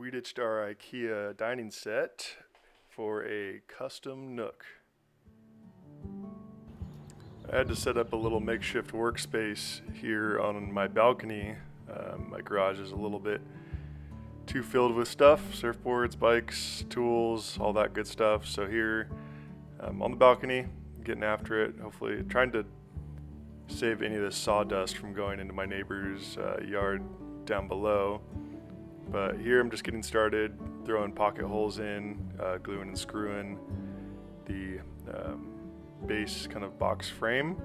We ditched our IKEA dining set for a custom nook. I had to set up a little makeshift workspace here on my balcony. My garage is a little bit too filled with stuff, surfboards, bikes, tools, all that good stuff. So here on the balcony, getting after it, hopefully trying to save any of the sawdust from going into my neighbor's yard down below. But here I'm just getting started, throwing pocket holes in, gluing and screwing the base kind of box frame.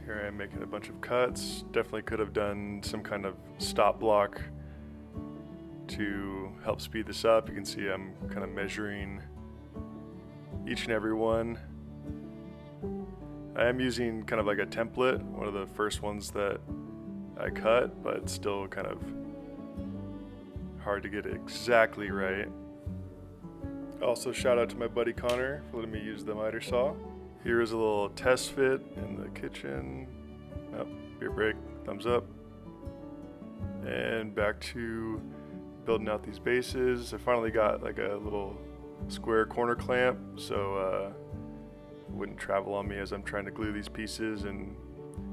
Here I am making a bunch of cuts. Definitely could have done some kind of stop block to help speed this up. You can see I'm kind of measuring each and every one. I am using kind of like a template, one of the first ones that I cut, but it's still kind of hard to get it exactly right. Also, shout out to my buddy Connor for letting me use the miter saw. Here is a little test fit in the kitchen. Oh, beer break, thumbs up. And back to building out these bases. I finally got like a little square corner clamp, so it wouldn't travel on me as I'm trying to glue these pieces and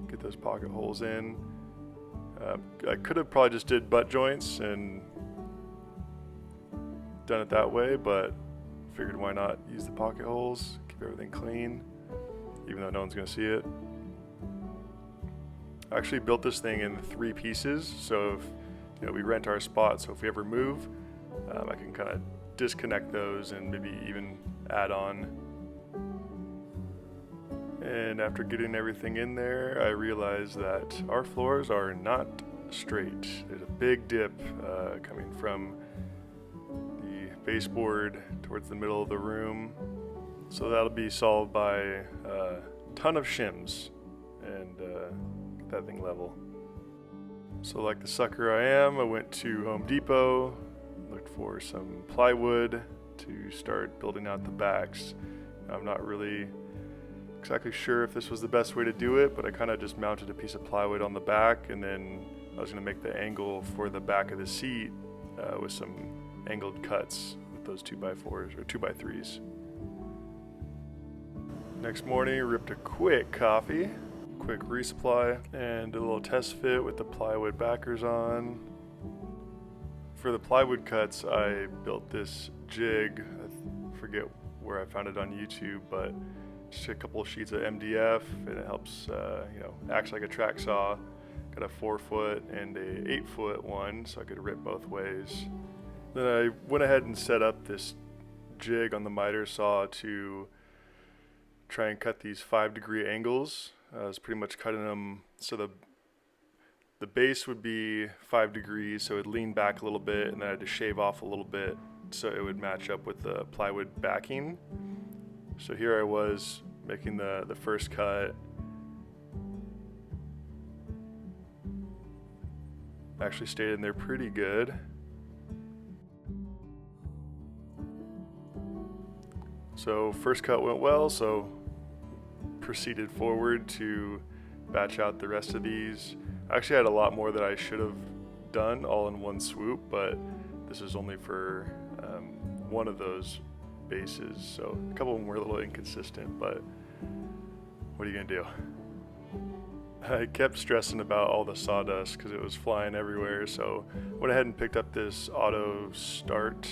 get those pocket holes in. I could have probably just did butt joints and done it that way, but figured why not use the pocket holes, keep everything clean, even though no one's gonna see it. I actually built this thing in 3 pieces, so if we rent our spot, so if we ever move, I can kind of disconnect those and maybe even add on. And after getting everything in there, I realized that our floors are not straight. There's a big dip coming from the baseboard towards the middle of the room. So that'll be solved by a ton of shims and get that thing level. So like the sucker I am, I went to Home Depot, looked for some plywood to start building out the backs. I'm not really exactly sure if this was the best way to do it, but I kind of just mounted a piece of plywood on the back, and then I was going to make the angle for the back of the seat with some angled cuts with those 2x4s or 2x3s. Next morning, ripped a quick coffee, quick resupply, and a little test fit with the plywood backers on. For the plywood cuts, I built this jig. I forget where I found it on YouTube, but just a couple of sheets of MDF, and it helps, acts like a track saw. Got a 4-foot and a 8-foot one, so I could rip both ways. Then I went ahead and set up this jig on the miter saw to try and cut these 5-degree angles. I was pretty much cutting them so the base would be 5 degrees, so it would lean back a little bit, and then I had to shave off a little bit so it would match up with the plywood backing. So here I was making the first cut. Actually stayed in there pretty good. So first cut went well, so proceeded forward to batch out the rest of these. I actually had a lot more that I should have done all in one swoop, but this is only for one of those bases, so a couple of them were a little inconsistent, but what are you gonna do? I kept stressing about all the sawdust because it was flying everywhere, so went ahead and picked up this auto start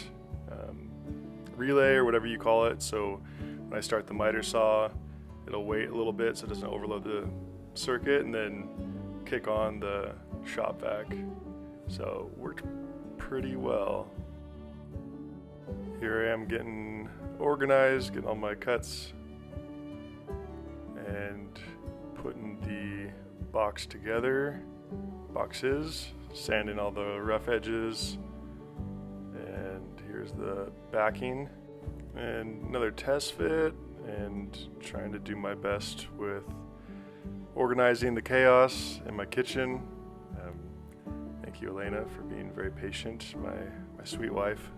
relay or whatever you call it. So when I start the miter saw, it'll wait a little bit so it doesn't overload the circuit, and then kick on the shop vac. So worked pretty well. Here I am getting organized, getting all my cuts and putting the boxes, sanding all the rough edges, and here's the backing, and another test fit, and trying to do my best with organizing the chaos in my kitchen. Thank you, Elena, for being very patient, my sweet wife.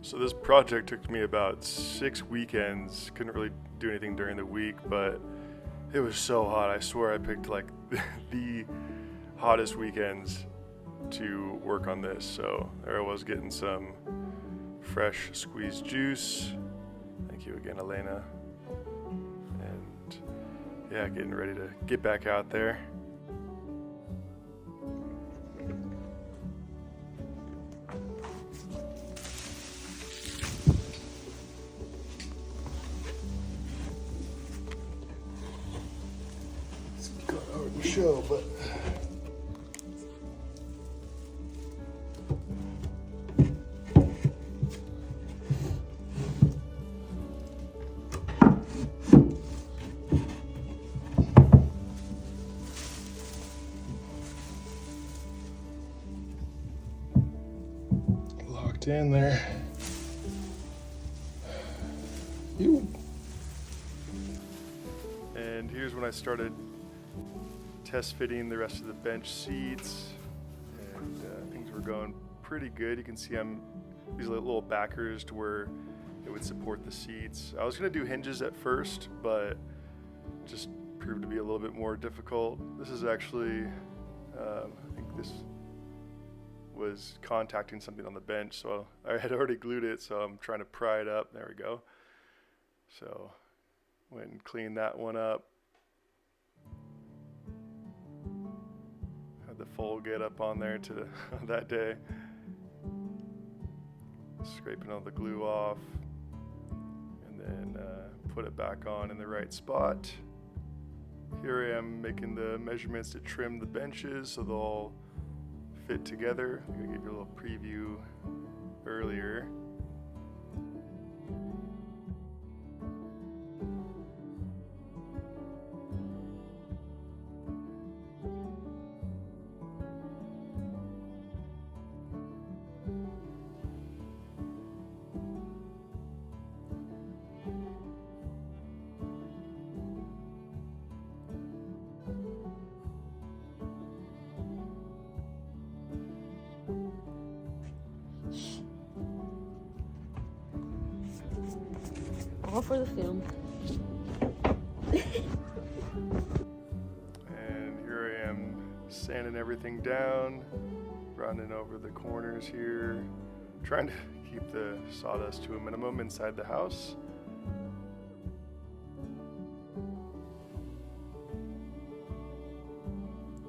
So this project took me about 6 weekends. Couldn't really do anything during the week, but it was so hot. I swear I picked like the hottest weekends to work on this. So there I was getting some fresh squeezed juice. Thank you again, Elena. And yeah, getting ready to get back out there. It's got out the show, but in there. And here's when I started test fitting the rest of the bench seats, and things were going pretty good. You can see these little backers to where it would support the seats. I was gonna do hinges at first, but just proved to be a little bit more difficult. This is actually, I think this was contacting something on the bench, so I had already glued it, so I'm trying to pry it up. There we go. So went and cleaned that one up. Had the full get up on there to that day. Scraping all the glue off, and then put it back on in the right spot. Here I am making the measurements to trim the benches so they'll all fit together. I'm gonna give you a little preview earlier. All for the film. And here I am sanding everything down, running over the corners here, trying to keep the sawdust to a minimum inside the house.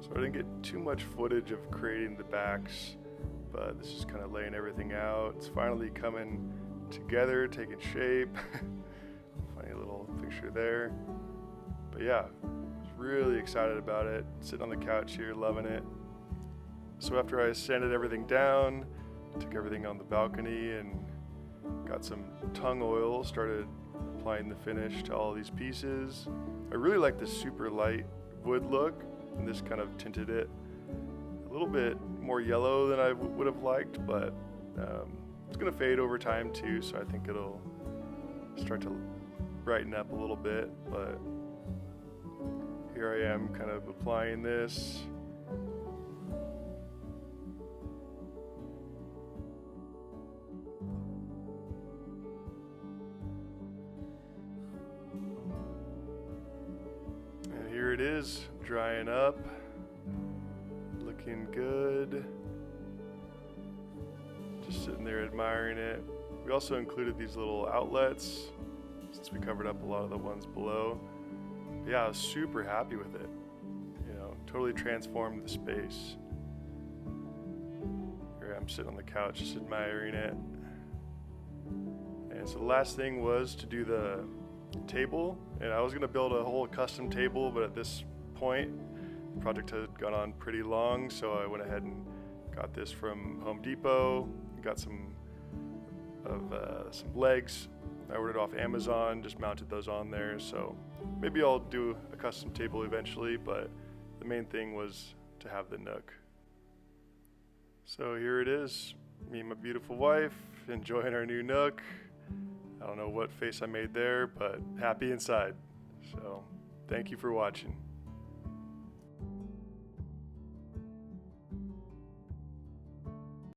So I didn't get too much footage of creating the backs, but this is kind of laying everything out. It's finally coming together, taking shape. Funny little picture there. But yeah, I was really excited about it. Sitting on the couch here, loving it. So after I sanded everything down, took everything on the balcony and got some tung oil, started applying the finish to all these pieces. I really like this super light wood look, and this kind of tinted it a little bit more yellow than I would have liked, but it's gonna fade over time too, so I think it'll start to brighten up a little bit. But here I am kind of applying this. And here it is, drying up, looking good. Just sitting there admiring it. We also included these little outlets since we covered up a lot of the ones below. But yeah, I was super happy with it. You know, totally transformed the space. Here I'm sitting on the couch just admiring it. And so the last thing was to do the table. And I was gonna build a whole custom table, but at this point, the project had gone on pretty long, so I went ahead and got this from Home Depot. Got some legs. I ordered off Amazon, just mounted those on there. So maybe I'll do a custom table eventually, but the main thing was to have the nook. So here it is, me and my beautiful wife enjoying our new nook. I don't know what face I made there, but happy inside. So thank you for watching.